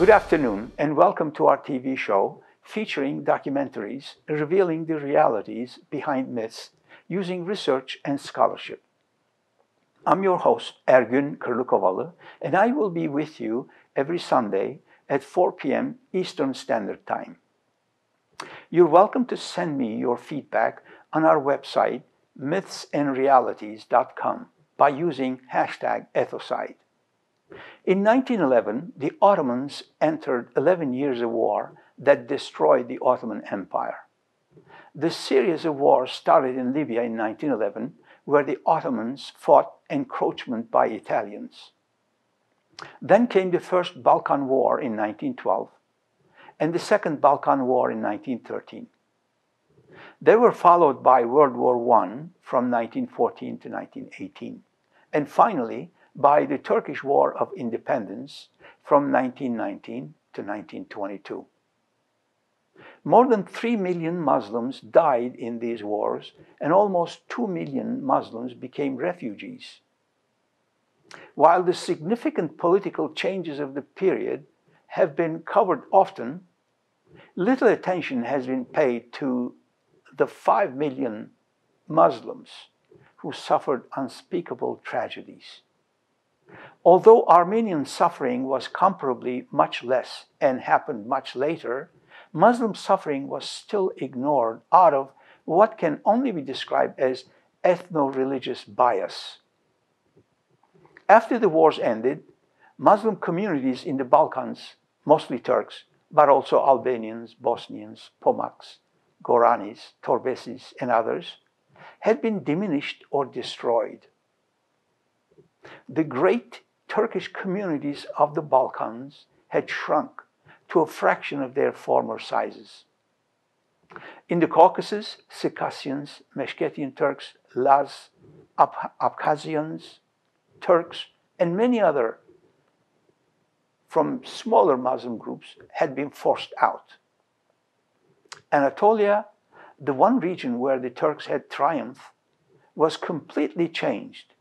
Good afternoon and welcome to our TV show featuring documentaries revealing the realities behind myths using research and scholarship. I'm your host, Ergün Kırlıkovalı, and I will be with you every Sunday at 4 p.m. Eastern Standard Time. You're welcome to send me your feedback on our website, myths&realities.com, by using #ethocide. In 1911, the Ottomans entered 11 years of war that destroyed the Ottoman Empire. The series of wars started in Libya in 1911, where the Ottomans fought encroachment by Italians. Then came the First Balkan War in 1912 and the Second Balkan War in 1913. They were followed by World War I from 1914 to 1918, and finally by the Turkish War of Independence from 1919 to 1922. More than 3 million Muslims died in these wars, and almost 2 million Muslims became refugees. While the significant political changes of the period have been covered often, little attention has been paid to the 5 million Muslims who suffered unspeakable tragedies. Although Armenian suffering was comparably much less and happened much later, Muslim suffering was still ignored out of what can only be described as ethno-religious bias. After the wars ended, Muslim communities in the Balkans, mostly Turks, but also Albanians, Bosnians, Pomaks, Goranis, Torbesis, and others, had been diminished or destroyed. The great Turkish communities of the Balkans had shrunk to a fraction of their former sizes. In the Caucasus, Circassians, Meskhetian Turks, Laz, Abkhazians, Turks, and many other from smaller Muslim groups had been forced out. Anatolia, the one region where the Turks had triumphed, was completely changed.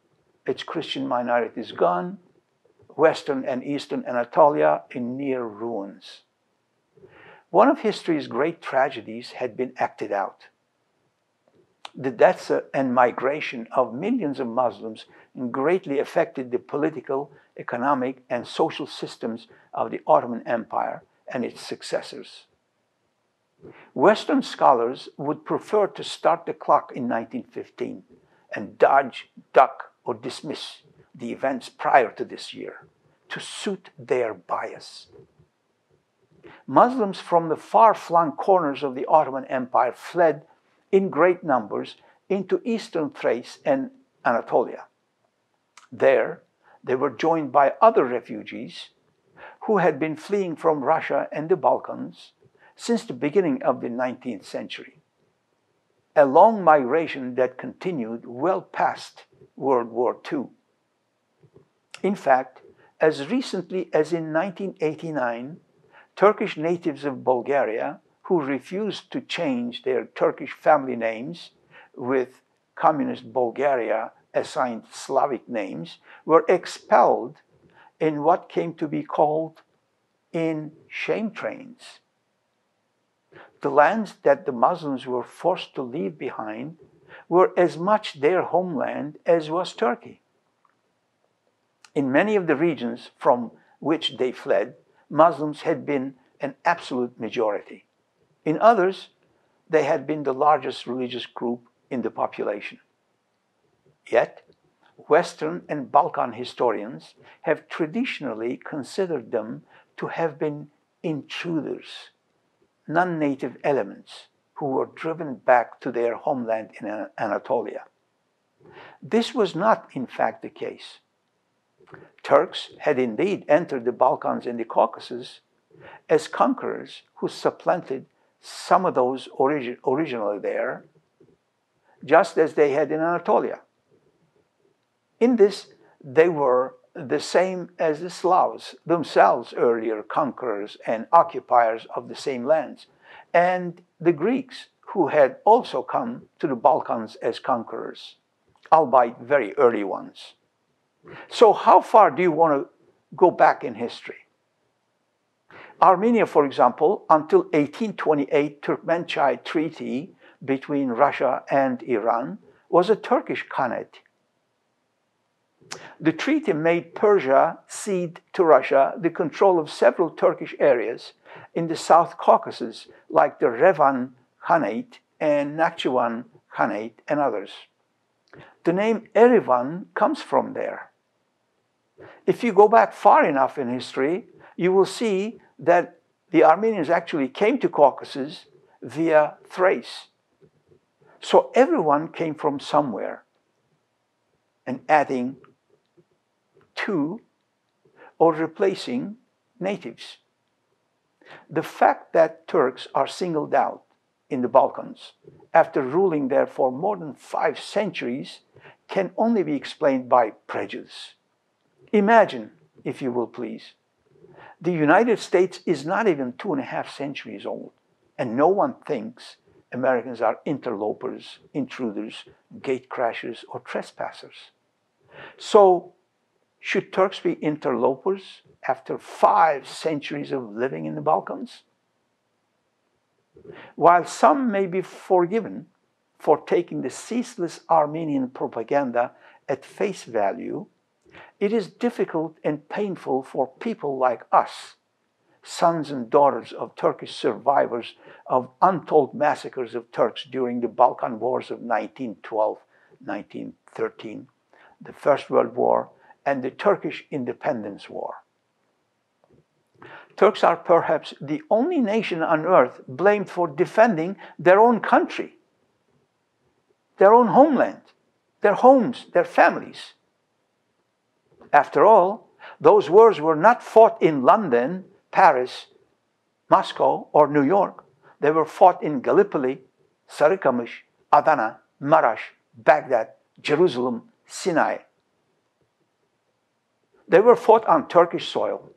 Its Christian minorities gone, Western and Eastern Anatolia in near ruins. One of history's great tragedies had been acted out. The deaths and migration of millions of Muslims greatly affected the political, economic, and social systems of the Ottoman Empire and its successors. Western scholars would prefer to start the clock in 1915 and dodge, duck, or dismiss the events prior to this year to suit their bias. Muslims from the far-flung corners of the Ottoman Empire fled in great numbers into eastern Thrace and Anatolia. There, they were joined by other refugees who had been fleeing from Russia and the Balkans since the beginning of the 19th century. A long migration that continued well past World War II. In fact, as recently as in 1989, Turkish natives of Bulgaria who refused to change their Turkish family names with communist Bulgaria assigned Slavic names were expelled in what came to be called in shame trains. The lands that the Muslims were forced to leave behind were as much their homeland as was Turkey. In many of the regions from which they fled, Muslims had been an absolute majority. In others, they had been the largest religious group in the population. Yet, Western and Balkan historians have traditionally considered them to have been intruders, non-native elements who were driven back to their homeland in Anatolia. This was not, in fact, the case. Turks had indeed entered the Balkans and the Caucasus as conquerors who supplanted some of those originally there, just as they had in Anatolia. In this, they were the same as the Slavs, themselves earlier conquerors and occupiers of the same lands, and the Greeks, who had also come to the Balkans as conquerors, albeit very early ones. So how far do you want to go back in history? Armenia, for example, until 1828 Turkmenchai Treaty between Russia and Iran was a Turkish Khanate. The treaty made Persia cede to Russia the control of several Turkish areas in the South Caucasus, like the Revan Khanate and Nakhchivan Khanate and others. The name Erivan comes from there. If you go back far enough in history, you will see that the Armenians actually came to Caucasus via Thrace. So everyone came from somewhere, and adding to or replacing natives. The fact that Turks are singled out in the Balkans after ruling there for more than 5 centuries can only be explained by prejudice. Imagine, if you will please, the United States is not even 2.5 centuries old, and no one thinks Americans are interlopers, intruders, gatecrashers, or trespassers. So, should Turks be interlopers after 5 centuries of living in the Balkans? While some may be forgiven for taking the ceaseless Armenian propaganda at face value, it is difficult and painful for people like us, sons and daughters of Turkish survivors of untold massacres of Turks during the Balkan Wars of 1912, 1913, the First World War, and the Turkish Independence War. Turks are perhaps the only nation on earth blamed for defending their own country, their own homeland, their homes, their families. After all, those wars were not fought in London, Paris, Moscow, or New York. They were fought in Gallipoli, Sarıkamış, Adana, Maraş, Baghdad, Jerusalem, Sinai. They were fought on Turkish soil.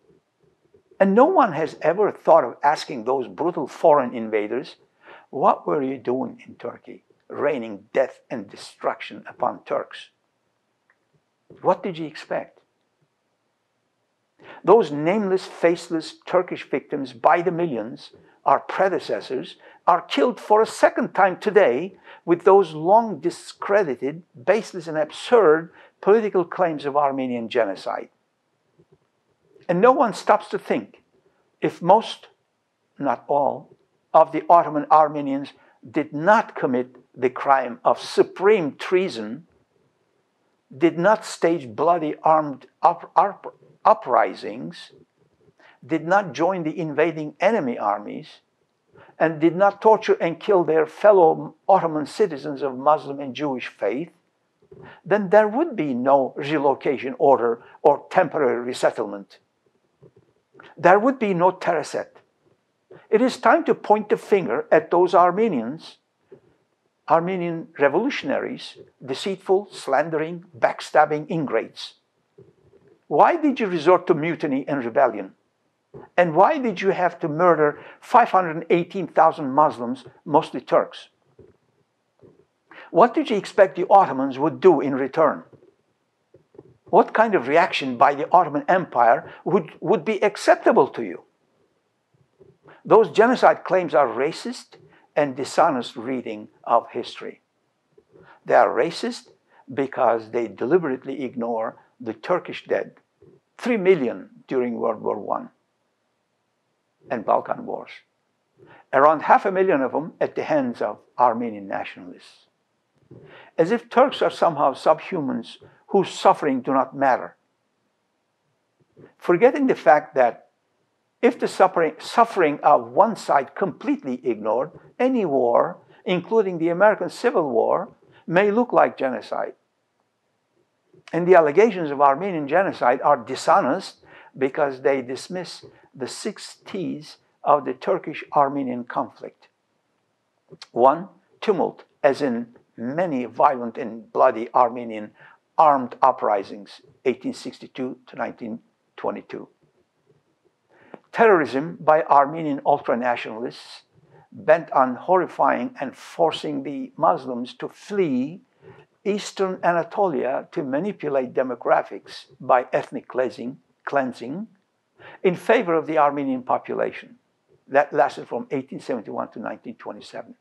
And no one has ever thought of asking those brutal foreign invaders, what were you doing in Turkey, raining death and destruction upon Turks? What did you expect? Those nameless, faceless Turkish victims by the millions, our predecessors, are killed for a second time today with those long discredited, baseless and absurd political claims of Armenian genocide. And no one stops to think if most, not all, of the Ottoman Armenians did not commit the crime of supreme treason, did not stage bloody armed uprisings, did not join the invading enemy armies, and did not torture and kill their fellow Ottoman citizens of Muslim and Jewish faith, then there would be no relocation order or temporary resettlement. There would be no Tereset. It is time to point the finger at those Armenians, Armenian revolutionaries, deceitful, slandering, backstabbing ingrates. Why did you resort to mutiny and rebellion? And why did you have to murder 518,000 Muslims, mostly Turks? What did you expect the Ottomans would do in return? What kind of reaction by the Ottoman Empire would be acceptable to you? Those genocide claims are racist and dishonest reading of history. They are racist because they deliberately ignore the Turkish dead, 3 million during World War I and Balkan Wars, around 500,000 of them at the hands of Armenian nationalists. As if Turks are somehow subhumans whose suffering do not matter. Forgetting the fact that if the suffering of one side completely ignored, any war, including the American Civil War, may look like genocide. And the allegations of Armenian genocide are dishonest because they dismiss the 6 T's of the Turkish-Armenian conflict. 1, tumult, as in many violent and bloody Armenian armed uprisings, 1862 to 1922. Terrorism by Armenian ultranationalists bent on horrifying and forcing the Muslims to flee Eastern Anatolia to manipulate demographics by ethnic cleansing, in favor of the Armenian population. That lasted from 1871 to 1927.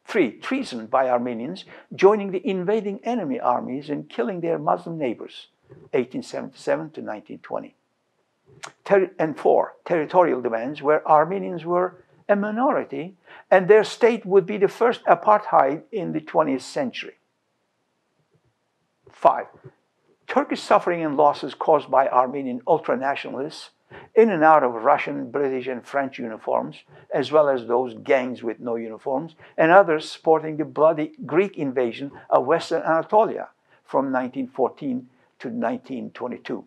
3. Treason by Armenians joining the invading enemy armies and killing their Muslim neighbors, 1877 to 1920. And 4. Territorial demands where Armenians were a minority and their state would be the first apartheid in the 20th century. 5. Turkish suffering and losses caused by Armenian ultranationalists in and out of Russian, British, and French uniforms, as well as those gangs with no uniforms, and others supporting the bloody Greek invasion of Western Anatolia from 1914 to 1922.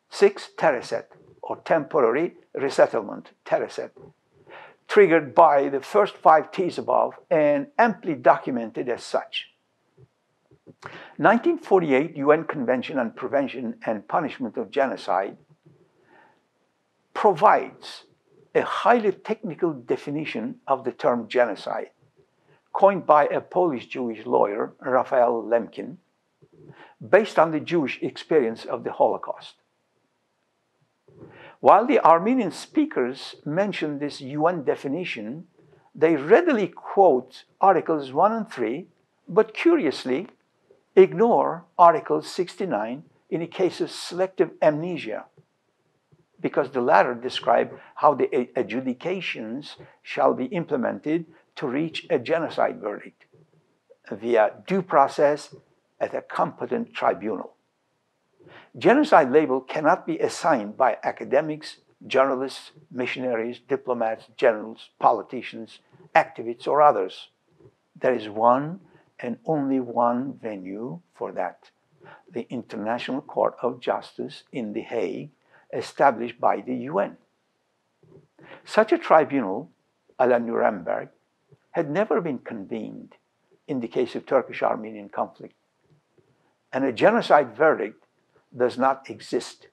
6. Tereset, or temporary resettlement, Tereset, triggered by the first 5 T's above and amply documented as such. 1948 UN Convention on Prevention and Punishment of Genocide provides a highly technical definition of the term genocide, coined by a Polish-Jewish lawyer, Raphael Lemkin, based on the Jewish experience of the Holocaust. While the Armenian speakers mention this UN definition, they readily quote Articles 1 and 3, but curiously ignore Article 69 in a case of selective amnesia, because the latter describe how the adjudications shall be implemented to reach a genocide verdict via due process at a competent tribunal. Genocide label cannot be assigned by academics, journalists, missionaries, diplomats, generals, politicians, activists, or others. There is one and only one venue for that: the International Court of Justice in The Hague, established by the UN. Such a tribunal, a la Nuremberg, had never been convened in the case of Turkish-Armenian conflict, and a genocide verdict does not exist.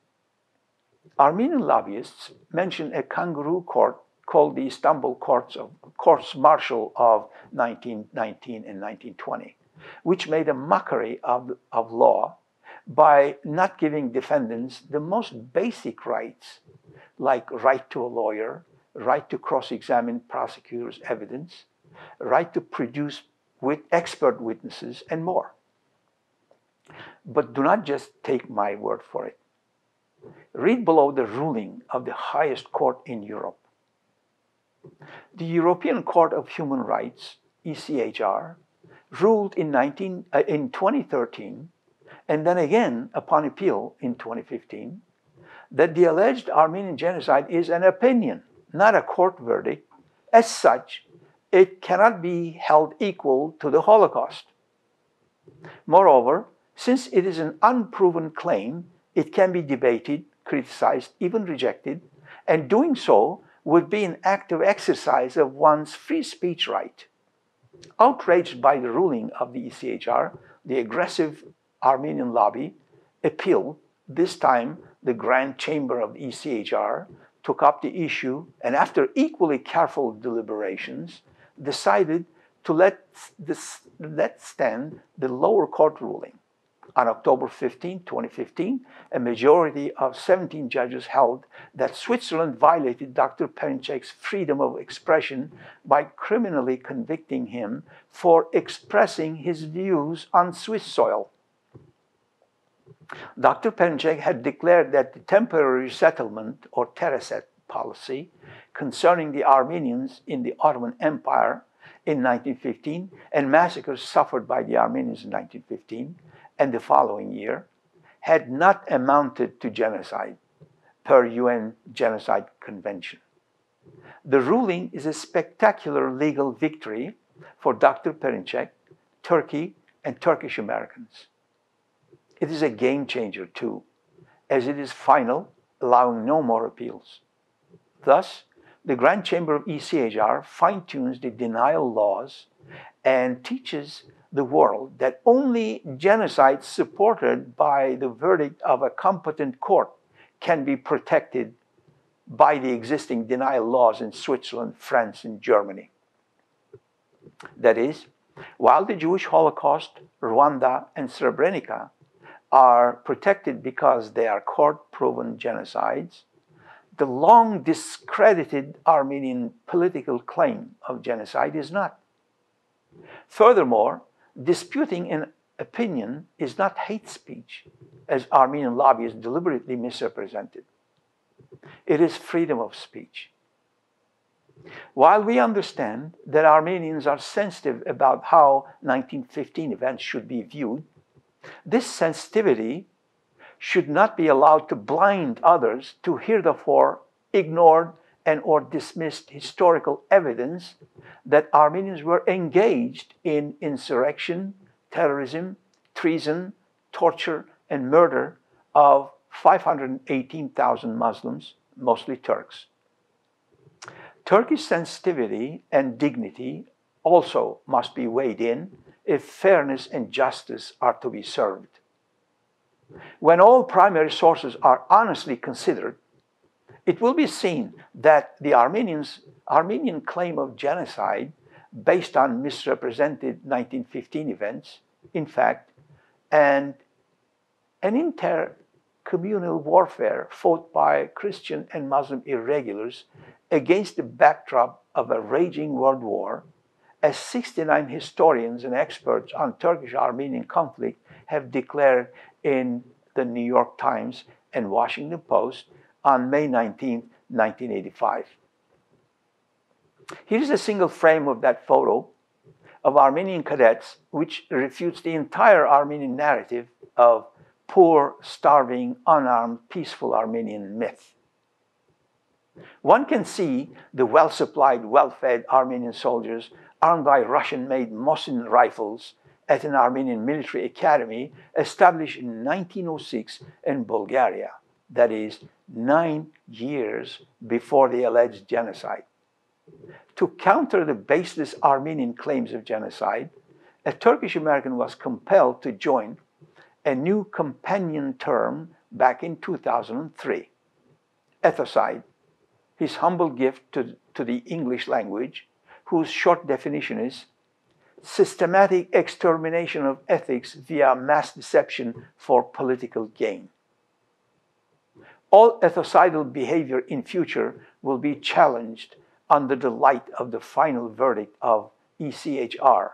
Armenian lobbyists mention a kangaroo court called the Istanbul Courts Martial of 1919 and 1920, which made a mockery of law by not giving defendants the most basic rights, like right to a lawyer, right to cross-examine prosecutors' evidence, right to produce with expert witnesses, and more. But do not just take my word for it. Read below the ruling of the highest court in Europe. The European Court of Human Rights, ECHR, ruled in 2013, and then again upon appeal in 2015, that the alleged Armenian genocide is an opinion, not a court verdict. As such, it cannot be held equal to the Holocaust. Moreover, since it is an unproven claim, it can be debated, criticized, even rejected, and doing so would be an active exercise of one's free speech right. Outraged by the ruling of the ECHR, the aggressive Armenian lobby appealed. This time, the Grand Chamber of the ECHR took up the issue and, after equally careful deliberations, decided to let stand the lower court ruling. On October 15, 2015, a majority of 17 judges held that Switzerland violated Dr. Perinçek's freedom of expression by criminally convicting him for expressing his views on Swiss soil. Dr. Perinçek had declared that the temporary settlement, or Tereset policy, concerning the Armenians in the Ottoman Empire in 1915 and massacres suffered by the Armenians in 1915 and the following year, had not amounted to genocide per UN Genocide Convention. The ruling is a spectacular legal victory for Dr. Perinçek, Turkey, and Turkish Americans. It is a game changer too, as it is final, allowing no more appeals. Thus, the Grand Chamber of ECHR fine-tunes the denial laws and teaches the world that only genocide supported by the verdict of a competent court can be protected by the existing denial laws in Switzerland, France, and Germany. That is, while the Jewish Holocaust, Rwanda, and Srebrenica are protected because they are court-proven genocides, the long-discredited Armenian political claim of genocide is not. Furthermore, disputing an opinion is not hate speech, as Armenian lobbyists deliberately misrepresented. It is freedom of speech. While we understand that Armenians are sensitive about how 1915 events should be viewed, this sensitivity should not be allowed to blind others to heretofore ignored and or dismissed historical evidence that Armenians were engaged in insurrection, terrorism, treason, torture, and murder of 518,000 Muslims, mostly Turks. Turkish sensitivity and dignity also must be weighed in if fairness and justice are to be served. When all primary sources are honestly considered, it will be seen that the Armenian claim of genocide based on misrepresented 1915 events, in fact, and an intercommunal warfare fought by Christian and Muslim irregulars against the backdrop of a raging world war, as 69 historians and experts on Turkish-Armenian conflict have declared in the New York Times and Washington Post on May 19, 1985. Here is a single frame of that photo of Armenian cadets, which refutes the entire Armenian narrative of poor, starving, unarmed, peaceful Armenian myth. One can see the well-supplied, well-fed Armenian soldiers armed by Russian-made Mosin rifles at an Armenian military academy established in 1906 in Bulgaria, that is, 9 years before the alleged genocide. To counter the baseless Armenian claims of genocide, a Turkish American was compelled to join a new companion term back in 2003, ethocide, his humble gift to the English language, whose short definition is systematic extermination of ethics via mass deception for political gain. All ethocidal behavior in future will be challenged under the light of the final verdict of ECHR,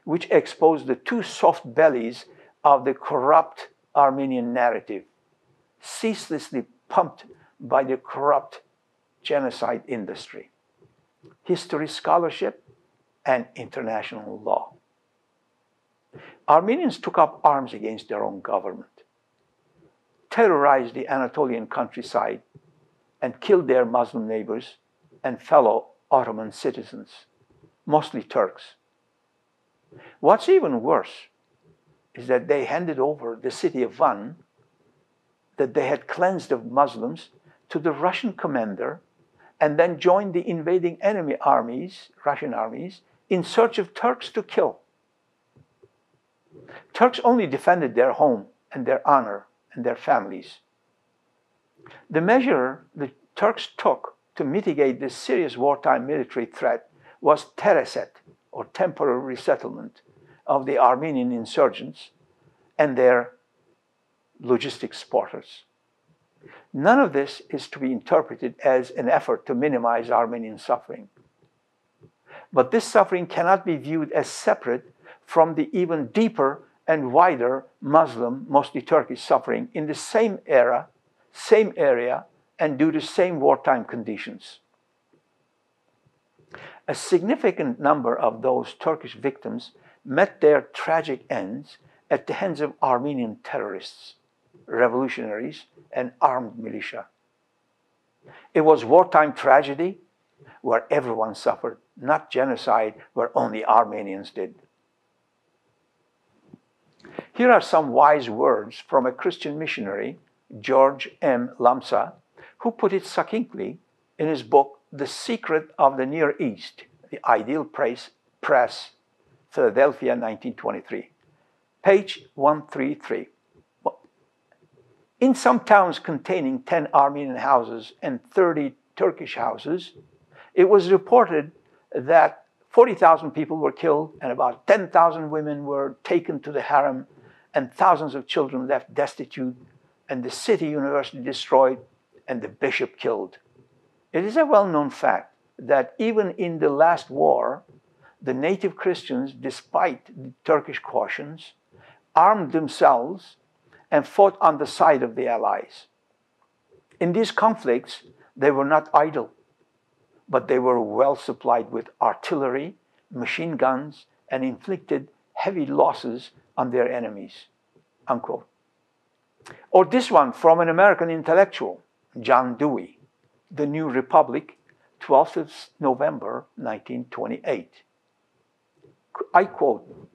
which exposed the two soft bellies of the corrupt Armenian narrative, ceaselessly pumped by the corrupt genocide industry, history scholarship, and international law. Armenians took up arms against their own government, terrorized the Anatolian countryside, and killed their Muslim neighbors and fellow Ottoman citizens, mostly Turks. What's even worse is that they handed over the city of Van, that they had cleansed of Muslims, to the Russian commander, and then joined the invading enemy armies, Russian armies, in search of Turks to kill. Turks only defended their home and their honor and their families. The measure the Turks took to mitigate this serious wartime military threat was Tereset, or temporary resettlement, of the Armenian insurgents and their logistic supporters. None of this is to be interpreted as an effort to minimize Armenian suffering. But this suffering cannot be viewed as separate from the even deeper and wider Muslim, mostly Turkish suffering in the same era, same area, and due to same wartime conditions. A significant number of those Turkish victims met their tragic ends at the hands of Armenian terrorists, revolutionaries, and armed militia. It was wartime tragedy where everyone suffered, not genocide where only Armenians did. Here are some wise words from a Christian missionary, George M. Lamsa, who put it succinctly in his book, The Secret of the Near East, The Ideal Press, Philadelphia, 1923. Page 133. In some towns containing 10 Armenian houses and 30 Turkish houses, it was reported that 40,000 people were killed and about 10,000 women were taken to the harem and thousands of children left destitute, and the city university destroyed, and the bishop killed. It is a well-known fact that even in the last war, the native Christians, despite the Turkish cautions, armed themselves and fought on the side of the Allies. In these conflicts, they were not idle, but they were well supplied with artillery, machine guns, and inflicted heavy losses on their enemies, unquote. Or this one from an American intellectual, John Dewey, The New Republic, 12th of November, 1928. I quote,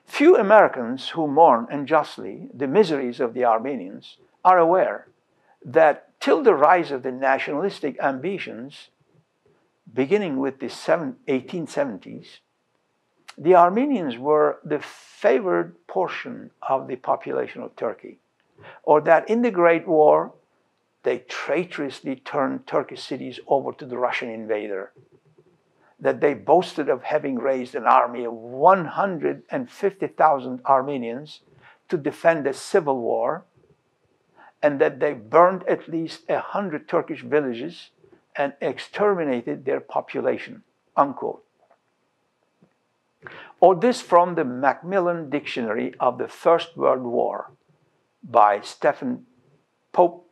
"Few Americans who mourn unjustly the miseries of the Armenians are aware that till the rise of the nationalistic ambitions, beginning with the 1870s, the Armenians were the favored portion of the population of Turkey, or that in the Great War, they traitorously turned Turkish cities over to the Russian invader, that they boasted of having raised an army of 150,000 Armenians to defend a civil war, and that they burned at least 100 Turkish villages and exterminated their population," unquote. Or this from the Macmillan Dictionary of the First World War by Stephen Pope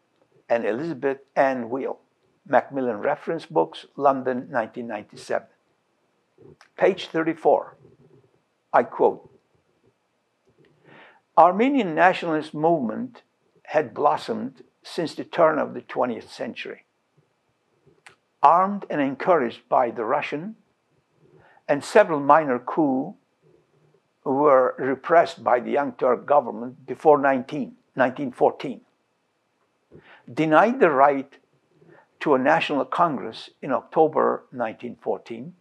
and Elizabeth Ann Wheel, Macmillan Reference Books, London, 1997. Page 34, I quote, "Armenian nationalist movement had blossomed since the turn of the 20th century. Armed and encouraged by the Russian, and several minor coups were repressed by the Young Turk government before 1914. Denied the right to a national congress in October 1914,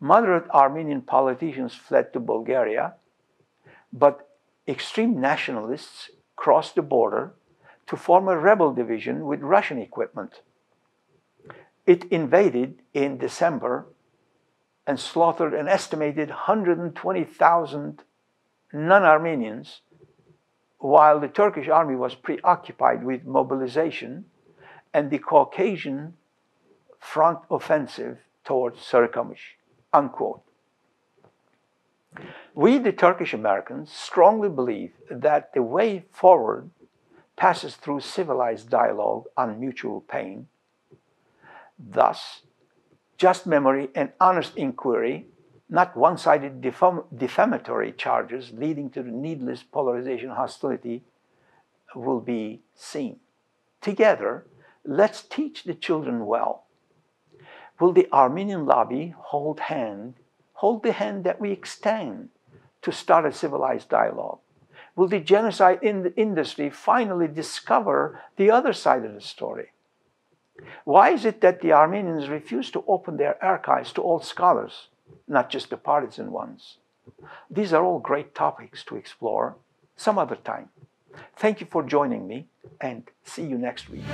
moderate Armenian politicians fled to Bulgaria, but extreme nationalists crossed the border to form a rebel division with Russian equipment. It invaded in December and slaughtered an estimated 120,000 non-Armenians, while the Turkish army was preoccupied with mobilization and the Caucasian front offensive towards Sarıkamış," unquote. We, the Turkish Americans, strongly believe that the way forward passes through civilized dialogue on mutual pain. Thus, just memory and honest inquiry, not one-sided defamatory charges leading to the needless polarization hostility, will be seen. Together, let's teach the children well. Will the Armenian lobby hold the hand that we extend to start a civilized dialogue? Will the genocide industry finally discover the other side of the story? Why is it that the Armenians refuse to open their archives to all scholars, not just the partisan ones? These are all great topics to explore some other time. Thank you for joining me, and see you next week.